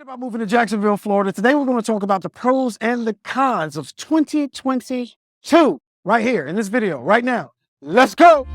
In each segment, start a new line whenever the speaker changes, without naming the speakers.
About moving to Jacksonville, Florida. Today we're going to talk about the pros and the cons of 2022 right here in this video right now. Let's go.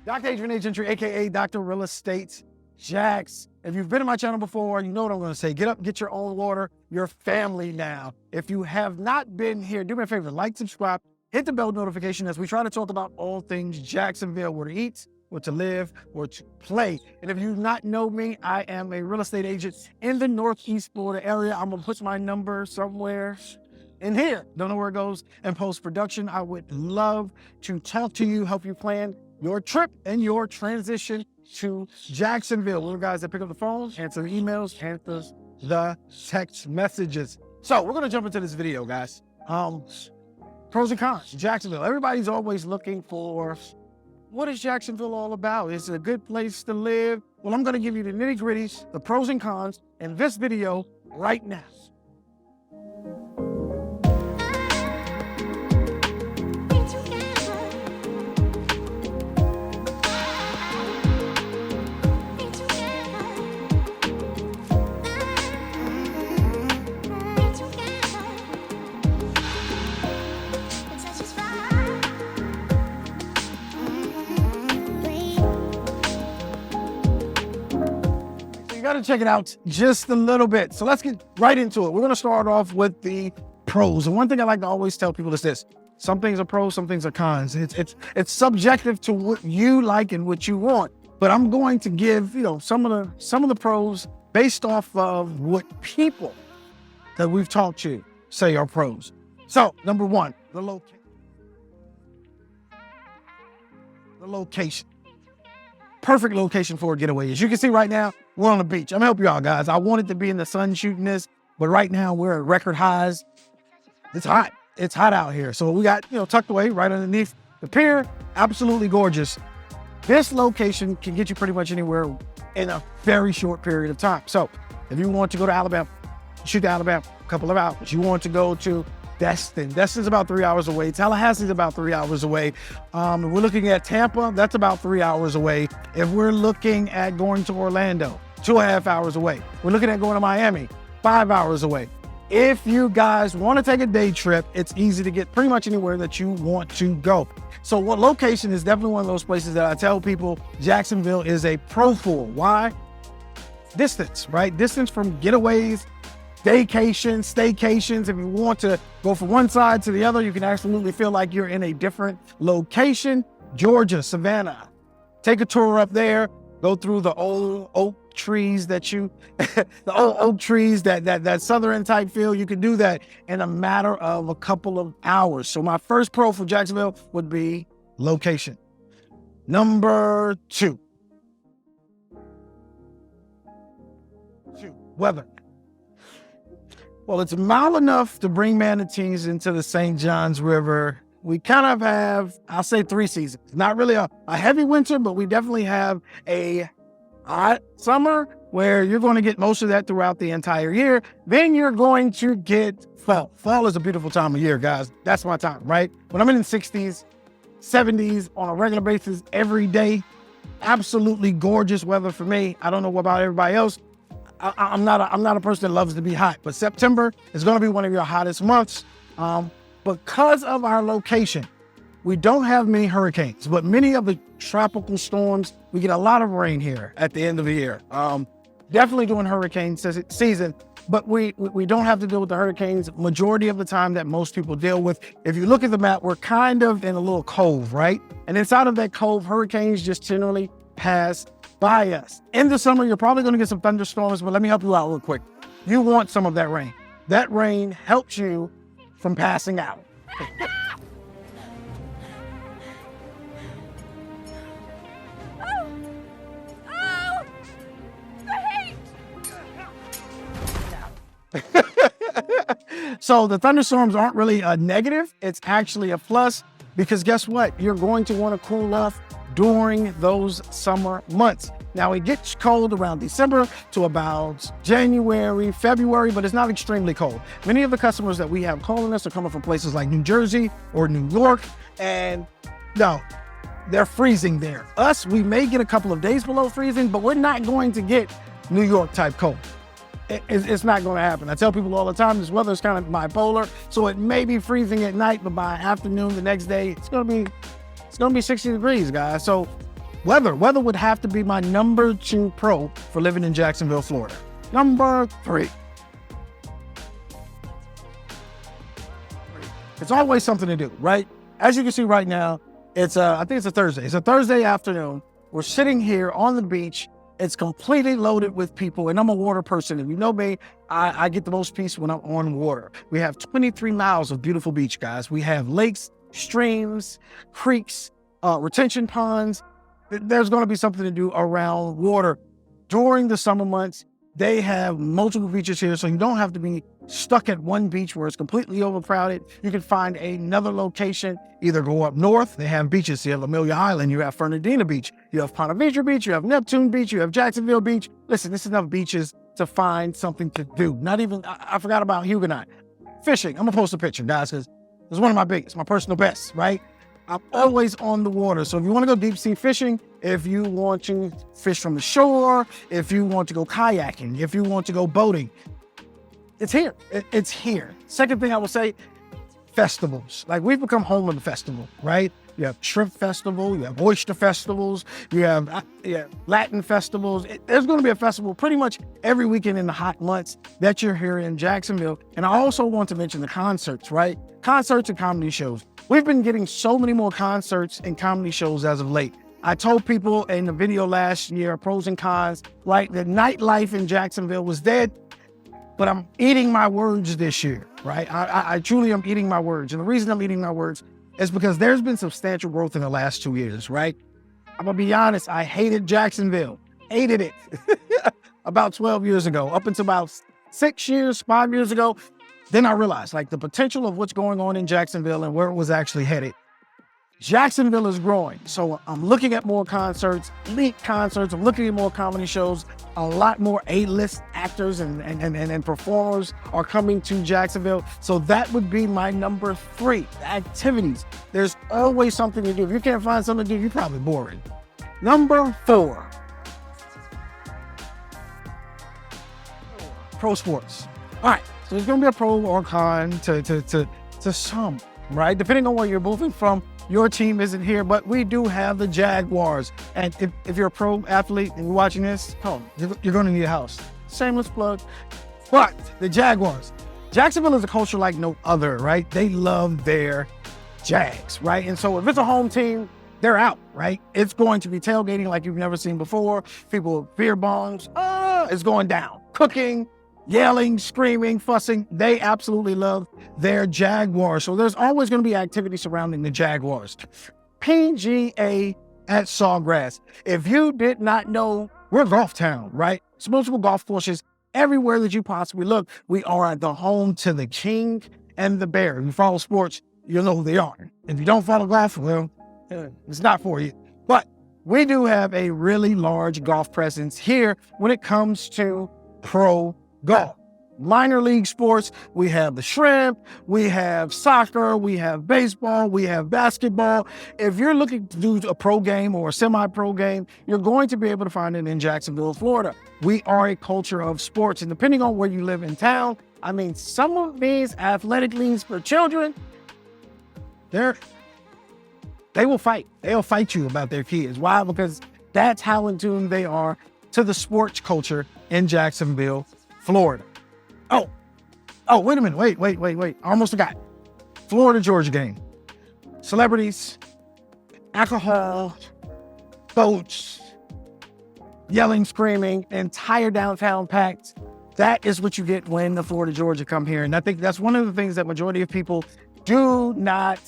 Dr. Adrian Gentry, aka Dr. Real Estate Jax. If you've been on my channel before, you know what I'm going to say. Get up, get your own water, your family now. If you have not been here, do me a favor, like, subscribe, hit the bell notification as we try to talk about all things Jacksonville, where to eat, where to live, where to play. And if you do not know me, I am a real estate agent in the Northeast Florida area. I'm going to put my number somewhere in here. Don't know where it goes in post-production. I would love to talk to you, help you plan your trip and your transition to Jacksonville. We're the guys that pick up the phone, answer the emails, answer the text messages. So we're going to jump into this video, guys. Pros and cons, Jacksonville. Everybody's always looking for, what is Jacksonville all about? Is it a good place to live? Well, I'm gonna give you the nitty gritties, the pros and cons in this video right now. Got to check it out just a little bit. So let's get right into it. We're going to start off with the pros. And one thing I like to always tell people is this: some things are pros, some things are cons. It's subjective to what you like and what you want. But I'm going to give, some of the pros based off of what people that we've talked to say are pros. So number one, the location. Perfect location for a getaway. As you can see right now, we're on the beach. I'm gonna help you out, guys. I wanted to be in the sun shooting this, but right now we're at record highs. It's hot. It's hot out here. So we got, tucked away right underneath the pier. Absolutely gorgeous. This location can get you pretty much anywhere in a very short period of time. So if you want to go to Alabama, shoot to Alabama, a couple of hours. You want to go to Destin's about 3 hours away. Tallahassee's about 3 hours away. If we're looking at Tampa, that's about 3 hours away. If we're looking at going to Orlando, 2.5 hours away. We're looking at going to Miami, 5 hours away. If you guys want to take a day trip, it's easy to get pretty much anywhere that you want to go. So what location is definitely one of those places that I tell people Jacksonville is a pro for. Why? Distance, right? Distance from getaways, vacations, staycations. If you want to go from one side to the other, you can absolutely feel like you're in a different location. Georgia, Savannah. Take a tour up there. Go through the old oak trees that southern type feel. You can do that in a matter of a couple of hours. So my first pro for Jacksonville would be location. Number two, weather. Well, it's mild enough to bring manatees into the St. Johns River. We kind of have, I'll say, 3 seasons. Not really a heavy winter, but we definitely have a hot summer where you're going to get most of that throughout the entire year. Then you're going to get fall. Fall is a beautiful time of year, guys. That's my time, right? When I'm in the 60s, 70s on a regular basis every day, absolutely gorgeous weather for me. I don't know about everybody else. I'm not a person that loves to be hot, but September is going to be one of your hottest months. Because of our location, we don't have many hurricanes, but many of the tropical storms, we get a lot of rain here at the end of the year. Definitely during hurricane season, but we don't have to deal with the hurricanes majority of the time that most people deal with. If you look at the map, we're kind of in a little cove, right? And inside of that cove, hurricanes just generally pass by us. In the summer, you're probably going to get some thunderstorms, but let me help you out real quick. You want some of that rain. That rain helps you from passing out. So the thunderstorms aren't really a negative. It's actually a plus, because guess what? You're going to want to cool off during those summer months. Now it gets cold around December to about January, February, but it's not extremely cold. Many of the customers that we have calling us are coming from places like New Jersey or New York, and no, they're freezing there. Us, we may get a couple of days below freezing, but we're not going to get New York type cold. It's not going to happen. I tell people all the time, this weather is kind of bipolar, so it may be freezing at night, but by afternoon the next day, it's going to be 60 degrees, guys. So weather would have to be my number 2 pro for living in Jacksonville, Florida. Number 3. It's always something to do, right? As you can see right now, I think it's a Thursday. It's a Thursday afternoon. We're sitting here on the beach. It's completely loaded with people, and I'm a water person. If you know me, I get the most peace when I'm on water. We have 23 miles of beautiful beach, guys. We have lakes, streams, creeks, retention ponds. There's going to be something to do around water. During the summer months, they have multiple beaches here, so you don't have to be stuck at one beach where it's completely overcrowded. You can find another location, either go up north. They have beaches. You have Amelia Island, you have Fernandina Beach, you have Ponte Vedra Beach, you have Neptune Beach, you have Jacksonville Beach. Listen, this is enough beaches to find something to do. Not even, I forgot about Huguenot. Fishing, I'm gonna post a picture, guys, because it's one of my biggest, my personal best, right? I'm always on the water. So if you want to go deep sea fishing, if you want to fish from the shore, if you want to go kayaking, if you want to go boating, it's here. It's here. Second thing I will say, festivals. Like, we've become home of the festival, right? You have shrimp festival, you have oyster festivals, you have Latin festivals. There's going to be a festival pretty much every weekend in the hot months that you're here in Jacksonville. And I also want to mention the concerts, right? Concerts and comedy shows. We've been getting so many more concerts and comedy shows as of late. I told people in the video last year, pros and cons, like the nightlife in Jacksonville was dead, but I'm eating my words this year, right? I truly am eating my words. And the reason I'm eating my words is because there's been substantial growth in the last 2 years, right? I'm gonna be honest, I hated Jacksonville, hated it about 12 years ago, up until about 5 years ago. Then I realized, like, the potential of what's going on in Jacksonville and where it was actually headed. Jacksonville is growing. So I'm looking at more concerts, elite concerts. I'm looking at more comedy shows. A lot more A-list actors and performers are coming to Jacksonville. So that would be my number 3, activities. There's always something to do. If you can't find something to do, you're probably boring. Number 4, pro sports. All right. So there's going to be a pro or con to some, right? Depending on where you're moving from, your team isn't here, but we do have the Jaguars. And if you're a pro athlete and you're watching this, you're going to need a house. Shameless plug. But the Jaguars, Jacksonville is a culture like no other, right? They love their Jags, right? And so if it's a home team, they're out, right? It's going to be tailgating like you've never seen before. People with beer bongs, it's going down. Cooking, yelling, screaming, fussing. They absolutely love their Jaguars. So there's always going to be activity surrounding the Jaguars. PGA at Sawgrass. If you did not know, we're golf town, right? It's multiple golf courses everywhere that you possibly look. We are the home to the king and the bear. If you follow sports, you'll know who they are. If you don't follow golf, well, it's not for you. But we do have a really large golf presence here when it comes to pro golf. Minor league sports, we have the shrimp, we have soccer, we have baseball, we have basketball. If you're looking to do a pro game or a semi-pro game, you're going to be able to find it in Jacksonville, Florida. We are a culture of sports, and depending on where you live in town, I mean, some of these athletic leagues for children, they will fight. They'll fight you about their kids. Why? Because that's how in tune they are to the sports culture in Jacksonville, Florida. Oh, wait a minute. Wait. I almost forgot. Florida-Georgia game. Celebrities, alcohol, boats, yelling, screaming, entire downtown packed. That is what you get when the Florida-Georgia come here. And I think that's one of the things that majority of people do not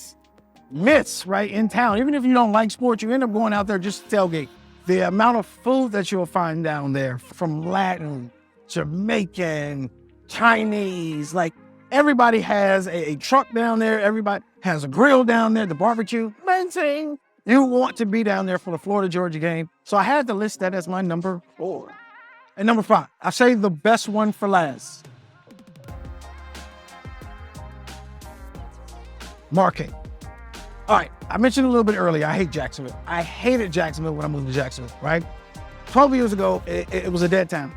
miss, right, in town. Even if you don't like sports, you end up going out there just to tailgate. The amount of food that you'll find down there, from Latin, Jamaican, Chinese, like, everybody has a truck down there. Everybody has a grill down there, the barbecue. Amazing. You want to be down there for the Florida-Georgia game. So I had to list that as my number 4. And number 5, I say the best one for last. Marketing. All right, I mentioned a little bit earlier, I hate Jacksonville. I hated Jacksonville when I moved to Jacksonville, right? 12 years ago, it was a dead town.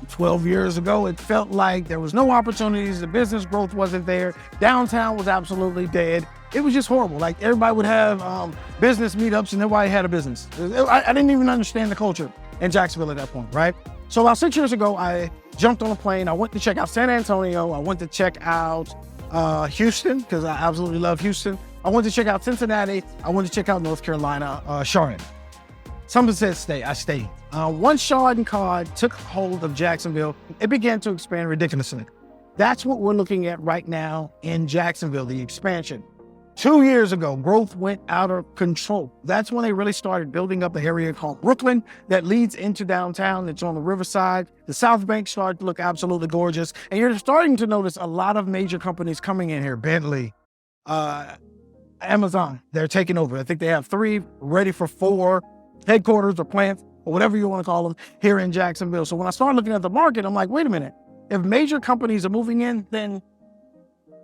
12 years ago, it felt like there was no opportunities, the business growth wasn't there, downtown was absolutely dead. It was just horrible. Like everybody would have business meetups and nobody had a business. I didn't even understand the culture in Jacksonville at that point, right? So about 6 years ago, I jumped on a plane. I went to check out San Antonio. I went to check out Houston, because I absolutely love Houston. I went to check out Cincinnati. I went to check out North Carolina, Charlotte. Somebody said stay, I stayed. Once Charlotte and Cod took hold of Jacksonville, it began to expand ridiculously. That's what we're looking at right now in Jacksonville, the expansion. 2 years ago, growth went out of control. That's when they really started building up the area called Brooklyn that leads into downtown. It's on the riverside. The South Bank started to look absolutely gorgeous. And you're starting to notice a lot of major companies coming in here. Bentley, Amazon, they're taking over. I think they have 3 ready for 4 headquarters or plants or whatever you want to call them here in Jacksonville. So when I started looking at the market, I'm like, wait a minute. If major companies are moving in, then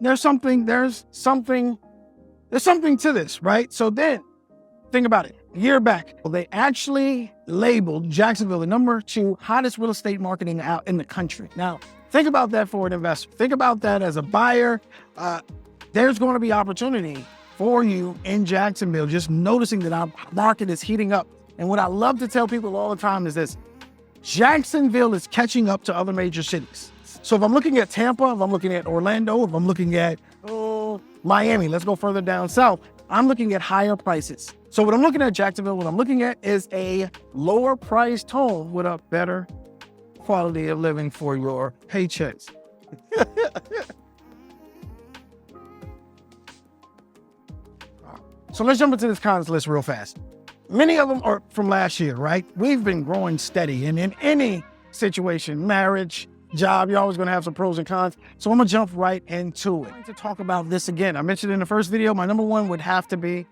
there's something to this, right? So then think about it. A year back, they actually labeled Jacksonville the #2 hottest real estate marketing out in the country. Now, think about that for an investor. Think about that as a buyer. There's going to be opportunity for you in Jacksonville, just noticing that our market is heating up. And what I love to tell people all the time is this: Jacksonville is catching up to other major cities. So if I'm looking at Tampa, if I'm looking at Orlando, if I'm looking at Miami, let's go further down south, I'm looking at higher prices. So what I'm looking at Jacksonville, what I'm looking at is a lower priced home with a better quality of living for your paychecks. So let's jump into this cons list real fast. Many of them are from last year, right? We've been growing steady, and in any situation, marriage, job, you're always going to have some pros and cons. So I'm going to jump right into it. To talk about this again, I mentioned in the first video, my #1 would have to be,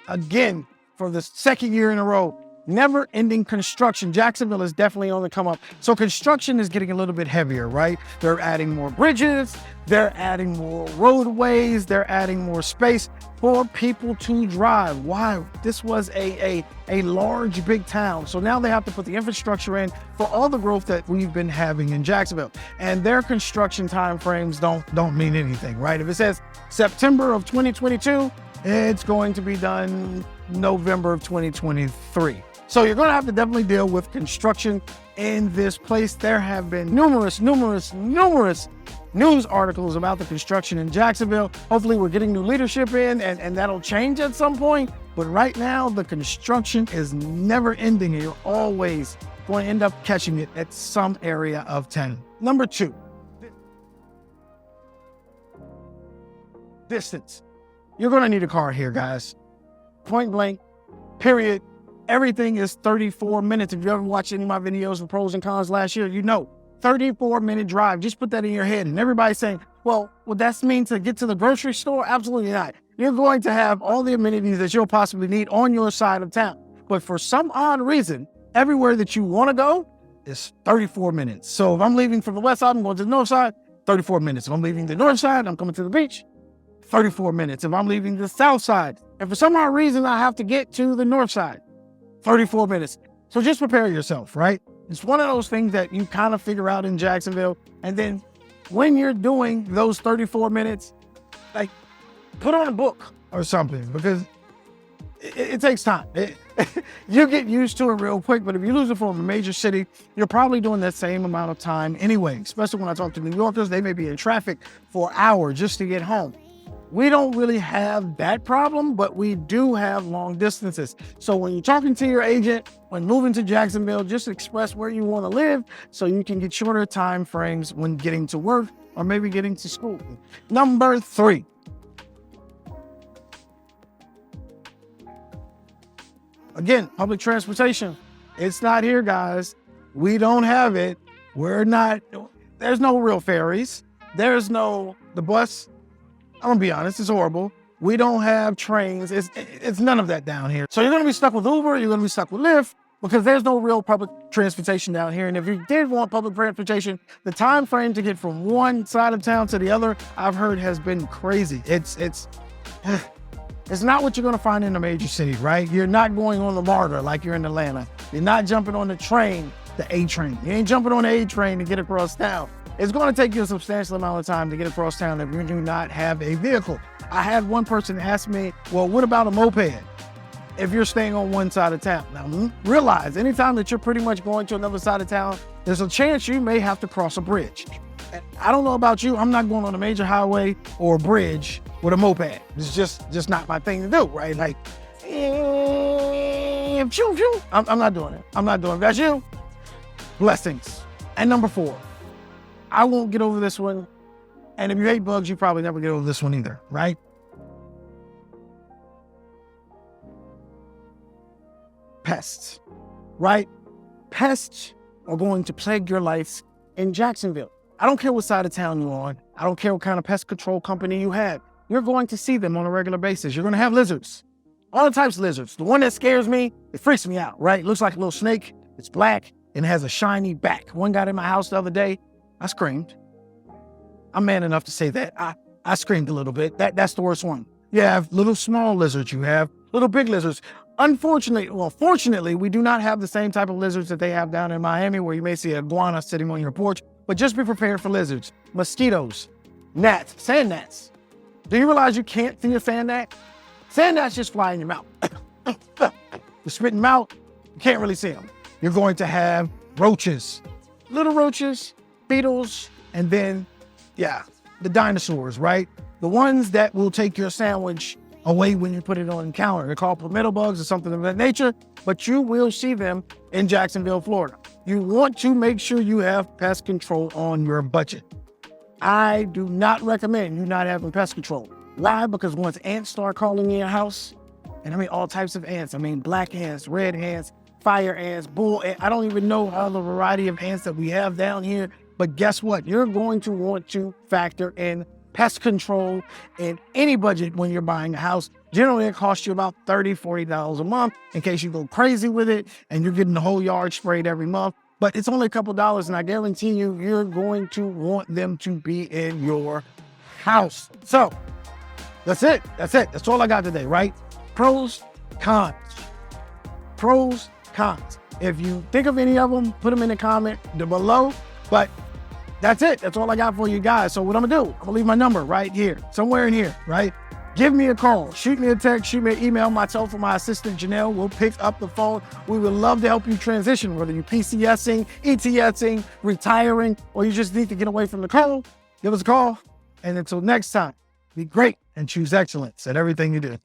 again, for the second year in a row, never-ending construction. Jacksonville is definitely on the come up. So construction is getting a little bit heavier, right? They're adding more bridges, they're adding more roadways, they're adding more space for people to drive. Why? This was a large, big town. So now they have to put the infrastructure in for all the growth that we've been having in Jacksonville. And their construction timeframes don't mean anything, right? If it says September of 2022, it's going to be done November of 2023. So you're going to have to definitely deal with construction in this place. There have been numerous news articles about the construction in Jacksonville. Hopefully we're getting new leadership in and that'll change at some point. But right now, the construction is never ending and you're always going to end up catching it at some area of town. #2, distance. You're going to need a car here, guys. Point blank, period. Everything is 34 minutes. If you ever watched any of my videos of pros and cons last year, you know, 34-minute drive. Just put that in your head. And everybody's saying, well, would that mean to get to the grocery store? Absolutely not. You're going to have all the amenities that you'll possibly need on your side of town. But for some odd reason, everywhere that you want to go is 34 minutes. So if I'm leaving from the west side, I'm going to the north side, 34 minutes. If I'm leaving the north side, I'm coming to the beach, 34 minutes. If I'm leaving the south side, and for some odd reason I have to get to the north side, 34 minutes. So just prepare yourself, right? It's one of those things that you kind of figure out in Jacksonville. And then when you're doing those 34 minutes, like put on a book or something, because it takes time. You get used to it real quick, but if you lose it from a major city, you're probably doing that same amount of time anyway. Especially when I talk to New Yorkers, they may be in traffic for hours just to get home. We don't really have that problem, but we do have long distances. So when you're talking to your agent, when moving to Jacksonville, just express where you want to live so you can get shorter time frames when getting to work or maybe getting to school. #3. Again, public transportation. It's not here, guys. We don't have it. There's no real ferries. There's no, the bus, I'm gonna be honest, it's horrible. We don't have trains. It's none of that down here. So you're gonna be stuck with Uber, you're gonna be stuck with Lyft, because there's no real public transportation down here. And if you did want public transportation, the time frame to get from one side of town to the other, I've heard, has been crazy. It's not what you're gonna find in a major city, right? You're not going on the MARTA like you're in Atlanta. You're not jumping on the train, the A train. You ain't jumping on the A train to get across town. It's gonna take you a substantial amount of time to get across town if you do not have a vehicle. I had one person ask me, well, what about a moped if you're staying on one side of town? Now, realize anytime that you're pretty much going to another side of town, there's a chance you may have to cross a bridge. And I don't know about you, I'm not going on a major highway or a bridge with a moped. It's just not my thing to do, right? Like, I'm not doing it. I'm not doing it. That's you. Blessings. And number 4, I won't get over this one. And if you hate bugs, you probably never get over this one either, right? Pests, right? Pests are going to plague your life in Jacksonville. I don't care what side of town you're on. I don't care what kind of pest control company you have. You're going to see them on a regular basis. You're going to have lizards, all the types of lizards. The one that scares me, it freaks me out, right? It looks like a little snake. It's black and it has a shiny back. One got in my house the other day. I screamed. I'm man enough to say that. I screamed a little bit. That's the worst one. You have little small lizards. You have little big lizards. Fortunately, we do not have the same type of lizards that they have down in Miami, where you may see an iguana sitting on your porch. But just be prepared for lizards, mosquitoes, gnats, sand gnats. Do you realize you can't see a sand gnat? Sand gnats just fly in your mouth. You're spitting out, you can't really see them. You're going to have roaches, little roaches, beetles, and then, the dinosaurs, right? The ones that will take your sandwich away when you put it on the counter. They're called palmetto bugs or something of that nature, but you will see them in Jacksonville, Florida. You want to make sure you have pest control on your budget. I do not recommend you not having pest control. Why? Because once ants start calling in your house, and I mean all types of ants, I mean black ants, red ants, fire ants, bull ants. I don't even know all the variety of ants that we have down here, but guess what? You're going to want to factor in pest control in any budget when you're buying a house. Generally, it costs you about $30, $40 a month in case you go crazy with it and you're getting the whole yard sprayed every month. But it's only a couple dollars, and I guarantee you, you're going to want them to be in your house. So that's it. That's all I got today, right? Pros, cons. Pros, cons. If you think of any of them, put them in the comment below. But that's it. That's all I got for you guys. So what I'm gonna do, I'm gonna leave my number right here, somewhere in here, right? Give me a call, shoot me a text, shoot me an email, myself or my assistant Janelle will pick up the phone. We would love to help you transition, whether you're PCSing, ETSing, retiring, or you just need to get away from the call. Give us a call. And until next time, be great and choose excellence at everything you do.